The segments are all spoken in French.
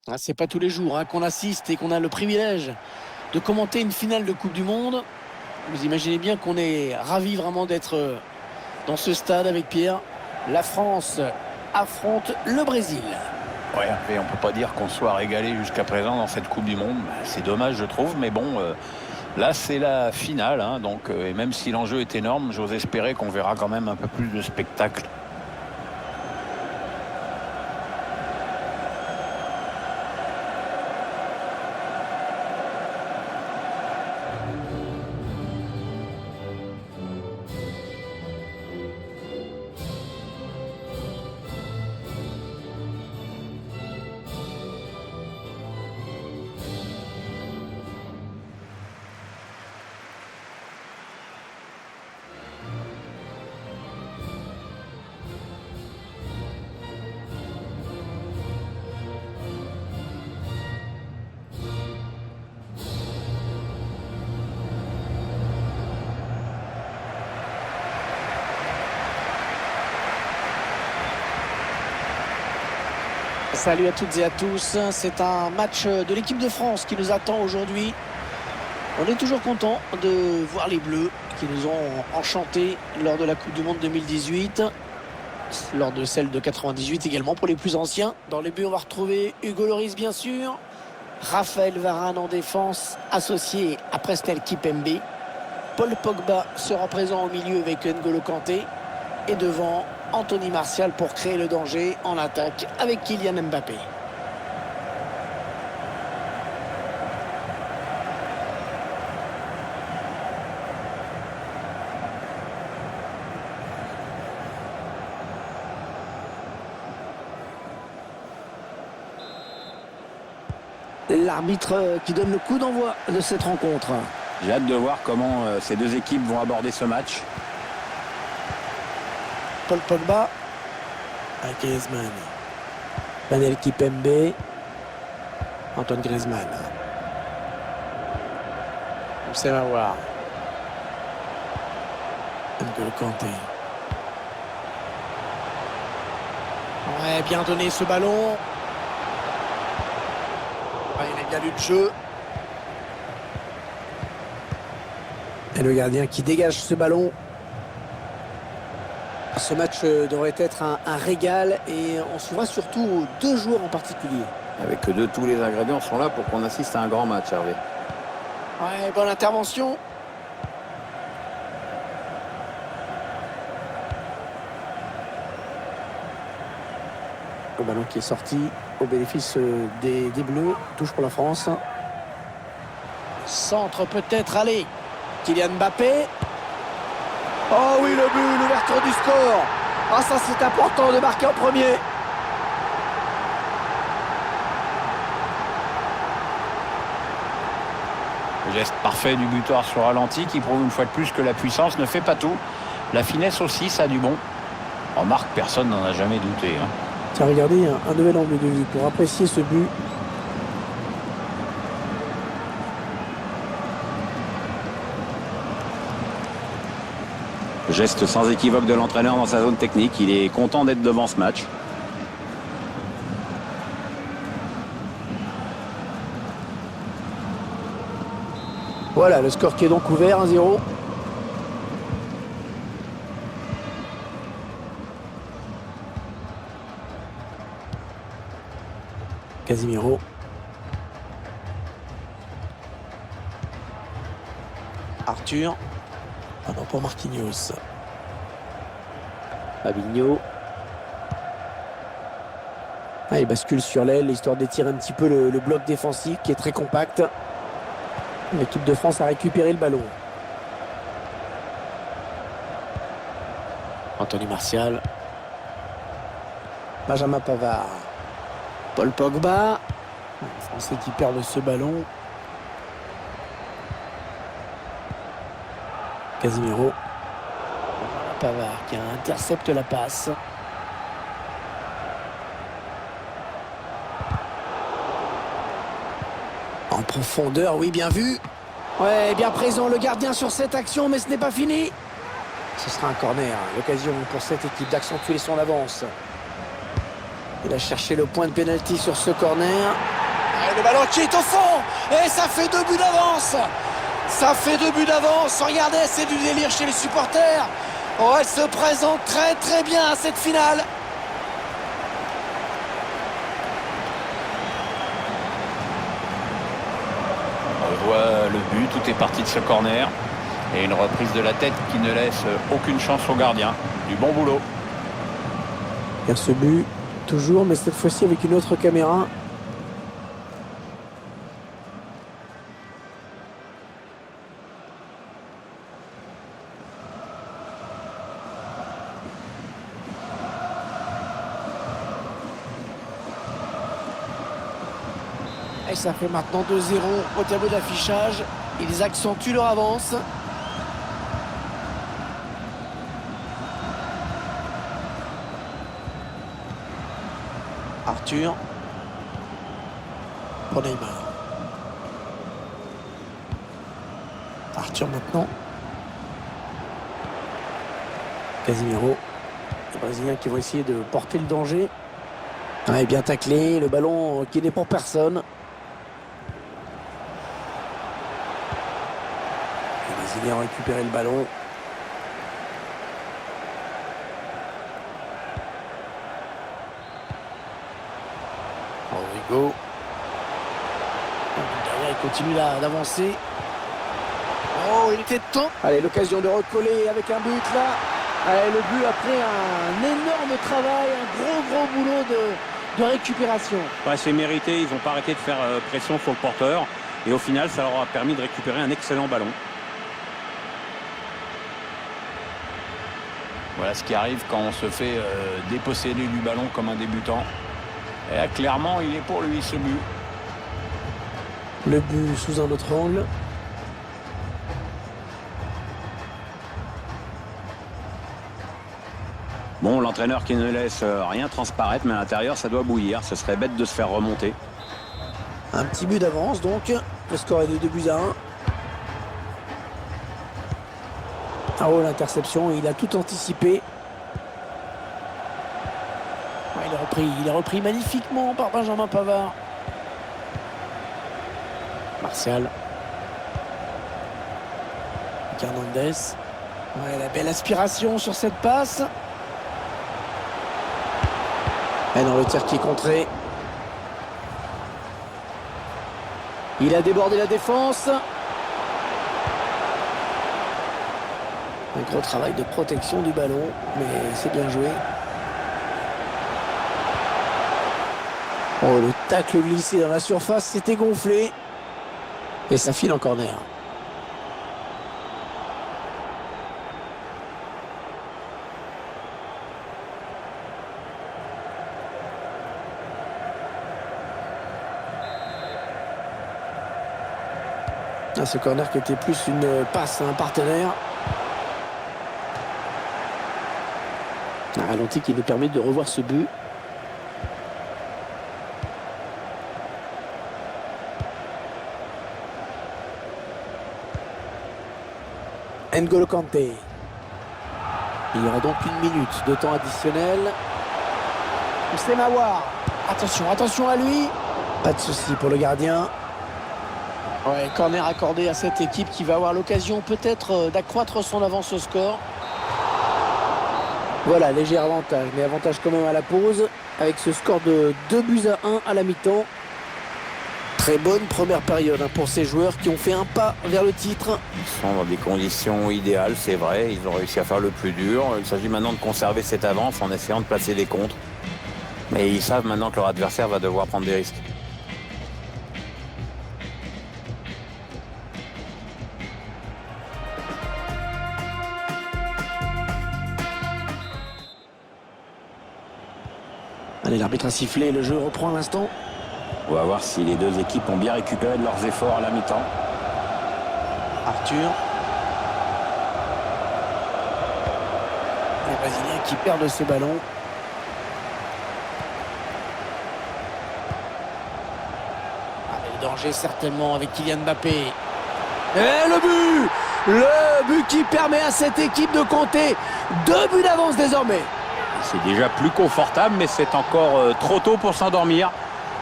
Ah, c'est pas tous les jours qu'on assiste et qu'on a le privilège de commenter une finale de Coupe du Monde. Vous imaginez bien qu'on est ravis vraiment d'être dans ce stade avec Pierre. La France affronte le Brésil. Ouais, et on peut pas dire qu'on soit régalé jusqu'à présent dans cette Coupe du Monde. C'est dommage, je trouve, mais bon, là, c'est la finale. Donc, et même si l'enjeu est énorme, j'ose espérer qu'on verra quand même un peu plus de spectacle. Salut à toutes et à tous, c'est un match de l'équipe de France qui nous attend aujourd'hui. On est toujours content de voir les Bleus qui nous ont enchantés lors de la Coupe du Monde 2018, lors de celle de 98 également pour les plus anciens. Dans les buts, on va retrouver Hugo Lloris bien sûr, Raphaël Varane en défense, associé à Presnel Kimpembe. Paul Pogba sera présent au milieu avec N'Golo Kanté et devant Anthony Martial pour créer le danger en attaque avec Kylian Mbappé. L'arbitre qui donne le coup d'envoi de cette rencontre. J'ai hâte de voir comment ces deux équipes vont aborder ce match. Paul Pogba avec Griezmann. Presnel Kimpembe. Antoine Griezmann. On va voir. N'Golo Kanté. Ouais, bien donné ce ballon. Ouais, il a bien lu le jeu. Et le gardien qui dégage ce ballon. Ce match devrait être un régal et on suivra surtout deux joueurs en particulier. Avec tous les ingrédients sont là pour qu'on assiste à un grand match, Hervé. Ouais, bonne intervention. Le ballon qui est sorti au bénéfice des Bleus. Touche pour la France. Centre peut-être, allez. Kylian Mbappé. Oh oui, le but, l'ouverture du score. Ah, ça c'est important de marquer en premier. Geste parfait du buteur sur ralenti qui prouve une fois de plus que la puissance ne fait pas tout. La finesse aussi, ça a du bon. En marque, personne n'en a jamais douté. Tiens, regardez, un nouvel angle de vue pour apprécier ce but. Geste sans équivoque de l'entraîneur dans sa zone technique. Il est content d'être devant ce match. Voilà, le score qui est donc ouvert, 1-0. Casemiro. Arthur. Ah non, pour Marquinhos. Fabinho. Ah, il bascule sur l'aile, histoire d'étirer un petit peu le bloc défensif qui est très compact. L'équipe de France a récupéré le ballon. Anthony Martial. Benjamin Pavard. Paul Pogba. Les Français qui perdent ce ballon. Casemiro. Pavard qui intercepte la passe. En profondeur, oui, bien vu. Ouais, bien présent le gardien sur cette action, mais ce n'est pas fini. Ce sera un corner, l'occasion pour cette équipe d'accentuer son avance. Il a cherché le point de pénalty sur ce corner. Et le ballon qui est au fond. Et ça fait 2 buts d'avance. Ça fait 2 buts d'avance. Regardez, c'est du délire chez les supporters. Oh, elle se présente très très bien à cette finale. On voit le but, tout est parti de ce corner. Et une reprise de la tête qui ne laisse aucune chance au gardien. Du bon boulot. Il y a ce but, toujours, mais cette fois-ci avec une autre caméra. Et ça fait maintenant 2-0 au tableau d'affichage. Ils accentuent leur avance. Arthur. Pour Neymar. Arthur maintenant. Casemiro. Les Brésiliens qui vont essayer de porter le danger. Ouais, bien taclé. Le ballon qui n'est pour personne. Les Brésiliens ont récupéré le ballon. Rodrigo. Derrière, il continue d'avancer. Oh, il était temps. Allez, l'occasion de recoller avec un but là. Allez, le but après un énorme travail, un gros boulot de récupération. Ouais, c'est mérité, ils n'ont pas arrêté de faire pression sur le porteur. Et au final, ça leur a permis de récupérer un excellent ballon. Voilà ce qui arrive quand on se fait déposséder du ballon comme un débutant. Et là, clairement, il est pour lui ce but. Le but sous un autre angle. Bon, l'entraîneur qui ne laisse rien transparaître, mais à l'intérieur, ça doit bouillir. Ce serait bête de se faire remonter. Un petit but d'avance, donc. Le score est de 2-1. Ah oh, l'interception, il a tout anticipé. Ouais, il est repris magnifiquement par Benjamin Pavard. Martial. Hernandez. Ouais, la belle aspiration sur cette passe. Et dans le tir qui est contré. Il a débordé la défense. Un gros travail de protection du ballon, mais c'est bien joué. Oh, le tacle glissé dans la surface, c'était gonflé. Et ça file en corner. Ah, ce corner qui était plus une passe à un partenaire. Un ralenti qui nous permet de revoir ce but. N'Golo Kanté. Il y aura donc 1 minute de temps additionnel. C'est Mawar. Attention à lui. Pas de souci pour le gardien. Ouais, corner accordé à cette équipe qui va avoir l'occasion peut-être d'accroître son avance au score. Voilà, léger avantage, mais avantage quand même à la pause, avec ce score de 2-1 à la mi-temps. Très bonne première période pour ces joueurs qui ont fait un pas vers le titre. Ils sont dans des conditions idéales, c'est vrai, ils ont réussi à faire le plus dur. Il s'agit maintenant de conserver cette avance en essayant de placer des contres. Mais ils savent maintenant que leur adversaire va devoir prendre des risques. Allez, l'arbitre a sifflé, le jeu reprend à l'instant. On va voir si les deux équipes ont bien récupéré de leurs efforts à la mi-temps. Arthur. Les Brésiliens qui perdent ce ballon. Le danger certainement avec Kylian Mbappé. Et le but qui permet à cette équipe de compter 2 buts d'avance désormais. C'est déjà plus confortable, mais c'est encore trop tôt pour s'endormir.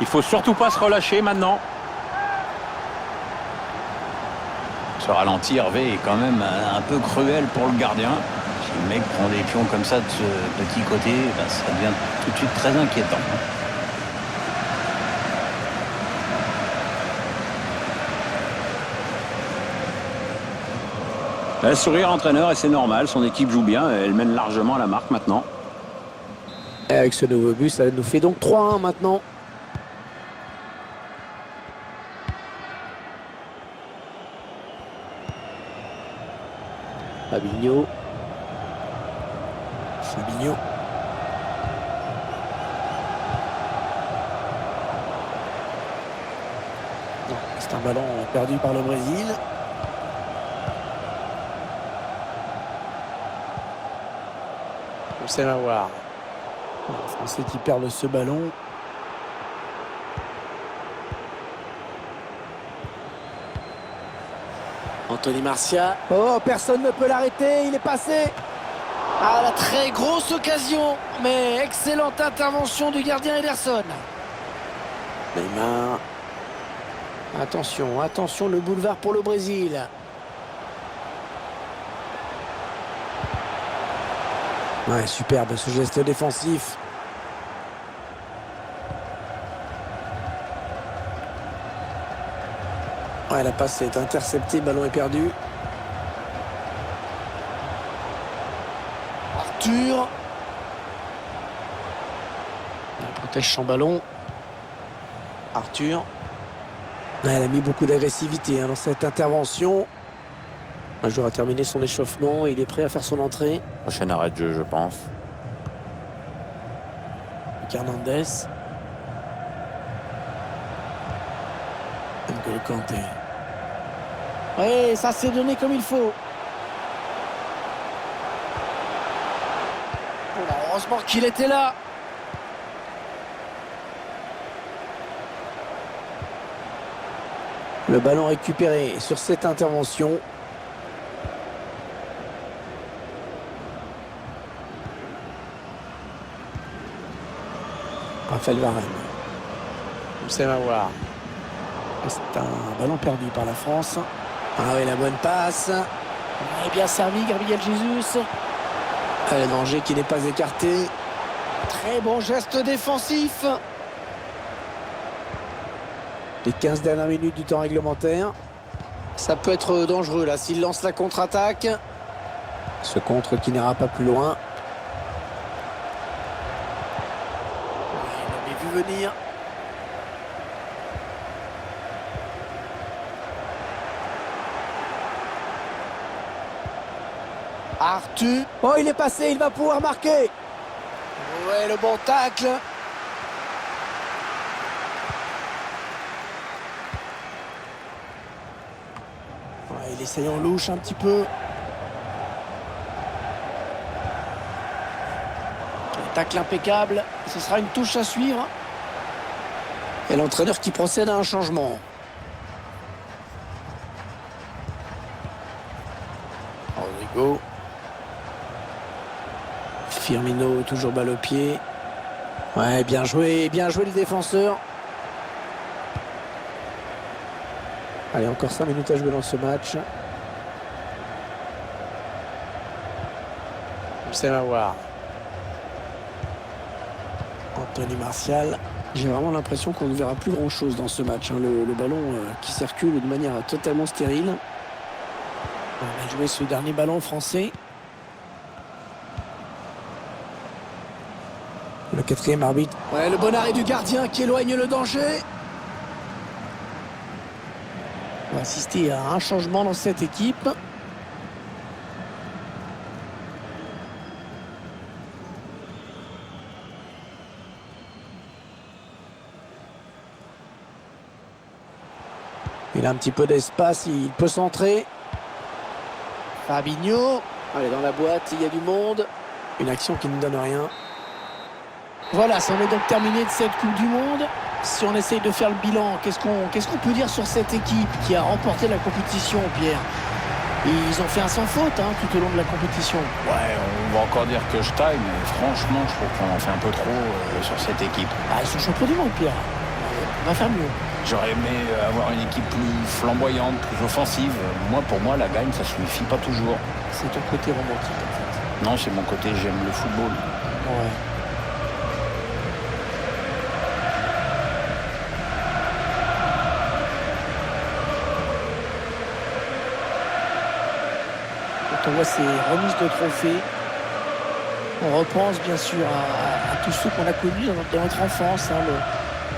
Il faut surtout pas se relâcher maintenant. Ce ralenti, Hervé, est quand même un peu cruel pour le gardien. Si le mec prend des pions comme ça de ce petit côté, ben, ça devient tout de suite très inquiétant. Elle sourit à l'entraîneur et c'est normal. Son équipe joue bien. Elle mène largement à la marque maintenant. Et avec ce nouveau but, ça nous fait donc 3-1 maintenant. Fabinho. Non, c'est un ballon perdu par le Brésil. On sait la voir. Les Français qui perdent ce ballon. Anthony Martial. Oh, personne ne peut l'arrêter, il est passé. Ah, la très grosse occasion, mais excellente intervention du gardien Ederson. Neymar. Attention, attention, le boulevard pour le Brésil. Ouais, superbe ce geste défensif. Ouais, la passe est interceptée, le ballon est perdu. Arthur. Il protège son ballon. Arthur. Ouais, elle a mis beaucoup d'agressivité dans cette intervention. Un joueur a terminé son échauffement et il est prêt à faire son entrée. Prochain arrêt de jeu, je pense. Hernandez. N'Golo Kanté. Oui, ça s'est donné comme il faut. Oh, heureusement qu'il était là. Le ballon récupéré sur cette intervention. Raphaël Varane. C'est à voir. C'est un ballon perdu par la France. Ah oui, la bonne passe. Il est bien servi, Gabriel Jesus. Le danger qui n'est pas écarté. Très bon geste défensif. Les 15 dernières minutes du temps réglementaire. Ça peut être dangereux là s'il lance la contre-attaque. Ce contre qui n'ira pas plus loin. Il avait vu venir. Arthur. Oh, il est passé, il va pouvoir marquer. Ouais, le bon tacle. Ouais, il essaye en louche un petit peu. Tacle impeccable. Ce sera une touche à suivre. Et l'entraîneur qui procède à un changement. Rodrigo. Firmino, toujours balle au pied. Ouais, bien joué le défenseur. Allez, encore 5 minutes à jouer dans ce match. C'est à voir. Anthony Martial. J'ai vraiment l'impression qu'on ne verra plus grand chose dans ce match. Le ballon qui circule de manière totalement stérile. On va jouer ce dernier ballon français. Le quatrième arbitre. Ouais, le bon arrêt du gardien qui éloigne le danger. On va assister à un changement dans cette équipe. Il a un petit peu d'espace, il peut centrer. Fabinho. Allez, dans la boîte, il y a du monde. Une action qui ne donne rien. Voilà, ça en est donc terminé de cette Coupe du Monde. Si on essaye de faire le bilan, qu'est-ce qu'on peut dire sur cette équipe qui a remporté la compétition, Pierre? Ils ont fait un sans faute tout au long de la compétition. Ouais, on va encore dire que je taille, mais franchement, je trouve qu'on en fait un peu trop sur cette équipe. Ah, ils sont champions du monde, Pierre. on va faire mieux. J'aurais aimé avoir une équipe plus flamboyante, plus offensive. Moi, pour moi, la gagne, ça suffit pas toujours. C'est ton côté romantique en fait. Non, c'est mon côté, j'aime le football. Ouais. Quand on voit ces remises de trophées, on repense bien sûr à tous ceux qu'on a connus dans notre enfance, hein,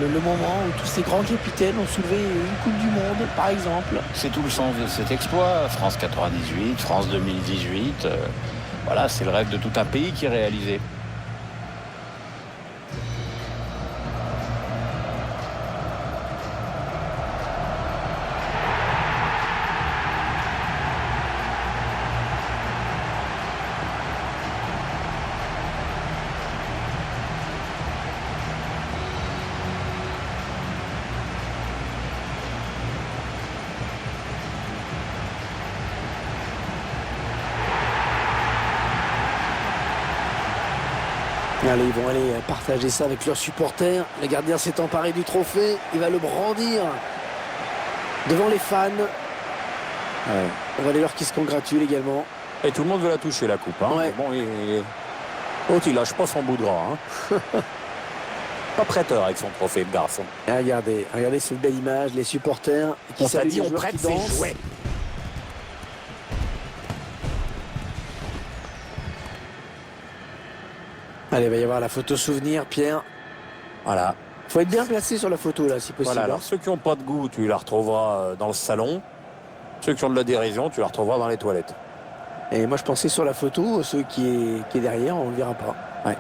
le moment où tous ces grands capitaines ont soulevé une Coupe du Monde, par exemple. C'est tout le sens de cet exploit. France 98, France 2018. Voilà, c'est le rêve de tout un pays qui est réalisé. Allez, ils vont aller partager ça avec leurs supporters. Le gardien s'est emparé du trophée. Il va le brandir devant les fans. Ouais. On va aller leur qui se congratule également. Et tout le monde veut la toucher, la coupe. Hein. Ouais. Bon, il lâche pas son bout de gras. Hein. Pas prêteur avec son trophée, le garçon. Et regardez cette belle image. Les supporters qui On t'a saluent dit, les on joueurs prête qui ses dansent. jouets. Allez, il va y avoir la photo souvenir, Pierre. Voilà. Faut être bien placé sur la photo, là, si possible. Voilà, alors ceux qui n'ont pas de goût, tu la retrouveras dans le salon. Ceux qui ont de la dérision, tu la retrouveras dans les toilettes. Et moi, je pensais sur la photo, ceux qui est derrière, on ne le verra pas. Ouais.